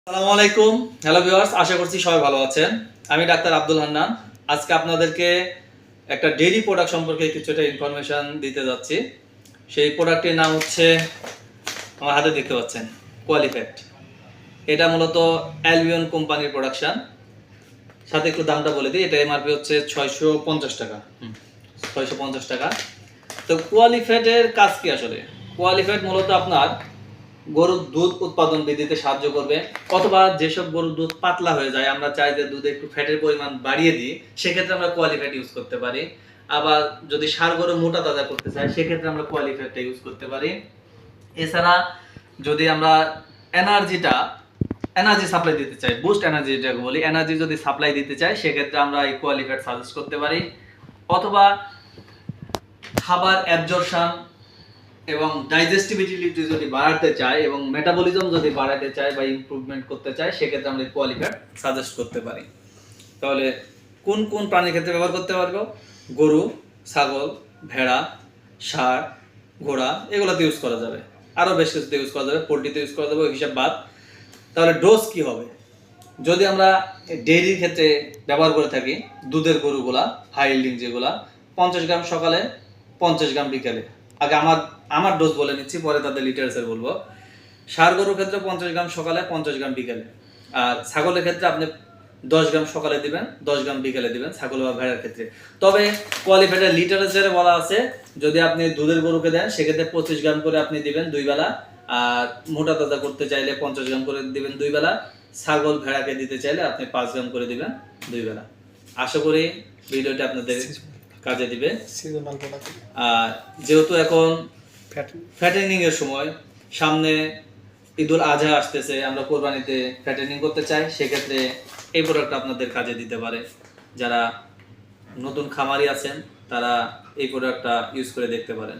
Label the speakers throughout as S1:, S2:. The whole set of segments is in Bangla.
S1: আসসালামু আলাইকুম। হ্যালো ভিউয়ার্স, আশা করছি সবাই ভালো আছেন। আমি ডাক্তার আব্দুল হান্নান। আজকে আপনাদেরকে একটা ডেইরি প্রোডাক্ট সম্পর্কে কিছুটা ইনফরমেশন দিতে যাচ্ছি। সেই প্রোডাক্টের নাম হচ্ছে, আমার হাতে দেখতে পাচ্ছেন, কোয়ালিফ্যাক্ট। এটা মূলত অ্যালবিয়ন কোম্পানির প্রোডাকশন। সাথে একটু দামটা বলে দিই, এটা এমআরপি হচ্ছে 650 টাকা। 650 টাকা। তো কোয়ালিফ্যাটের কাজ কি আসলে? কোয়ালিফ্যাট মূলত আপনার গরুর দুধ উৎপাদন বৃদ্ধিতে সাহায্য করবে, অথবা যেসব গরুর দুধ পাতলা হয়ে যায়, আমরা চাই যে দুধে একটু ফ্যাটের পরিমাণ বাড়িয়ে দিই, সেক্ষেত্রে আমরা কোয়ালিফ্যাট ইউজ করতে পারি। আবার যদি ষাঁড় গরু মোটা তাজা করতে চাই, সেক্ষেত্রে আমরা কোয়ালিফ্যাটটা ইউজ করতে পারি। এছাড়া যদি আমরা এনার্জি সাপ্লাই দিতে চাই, বুস্ট এনার্জি যেটাকে বলি, এনার্জি যদি সাপ্লাই দিতে চাই, সেক্ষেত্রে আমরা এই কোয়ালিফ্যাট সাজেস্ট করতে পারি। অথবা খাবার অ্যাবজর্পশন এবং ডাইজেস্টিবিলিটি যদি বাড়াতে চাই এবং মেটাবলিজম যদি বাড়াতে চাই বা ইমপ্রুভমেন্ট করতে চাই, সেক্ষেত্রে আমরা কোয়ালিফ্যাট সাজেস্ট করতে পারি। তাহলে কোন কোন প্রাণীর ক্ষেত্রে ব্যবহার করতে পারবো? গরু, ছাগল, ভেড়া, ষাঁড়, ঘোড়া, এগুলোতে ইউজ করা যাবে। আরও বেশ কিছুতে ইউজ করা যাবে, পোলট্রিতে ইউজ করা যাবে, ওই হিসাব বাদ। তাহলে ডোজ কি হবে? যদি আমরা ডেইরির ক্ষেত্রে ব্যবহার করে থাকি, দুধের গরুগুলা, হাই ইল্ডিং যেগুলা, 50 গ্রাম সকালে, 50 গ্রাম বিকেলে। আগে আমার ডোজ বলে নিচ্ছি, পরে তাদের লিটারেচার বলবো। ষাঁড় গরুর ক্ষেত্রে 50 গ্রাম সকালে, 50 গ্রাম বিকেলে। আর ছাগলের ক্ষেত্রে আপনি 10 গ্রাম সকালে দিবেন, 10 গ্রাম বিকেলে দিবেন, ছাগল বা ভেড়ার ক্ষেত্রে। তবে কোয়ালিফাইডের লিটারেচারে বলা আছে, যদি আপনি দুধের গরুকে দেন, সেক্ষেত্রে 25 গ্রাম করে আপনি দিবেন 2 বেলা। আর মোটা তাজা করতে চাইলে 50 গ্রাম করে দিবেন 2 বেলা। ছাগল ভেড়াকে দিতে চাইলে আপনি 5 গ্রাম করে দিবেন 2 বেলা। আশা করি ভিডিওটি আপনাদের কাজে দিবে। আর যেহেতু এখন ফ্যাটেনিং এর সময়, সামনে ঈদুল আজহা আসতেছে, আমরা কোরবানিতে ফ্যাটেনিং করতে চাই, সেক্ষেত্রে এই প্রোডাক্টটা আপনাদের কাজে দিতে পারে। যারা নতুন খামারি আছেন, তারা এই প্রোডাক্টটা ইউজ করে দেখতে পারেন।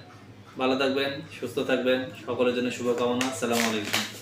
S1: ভালো থাকবেন, সুস্থ থাকবেন, সকলের জন্য শুভকামনা। আসসালামু আলাইকুম।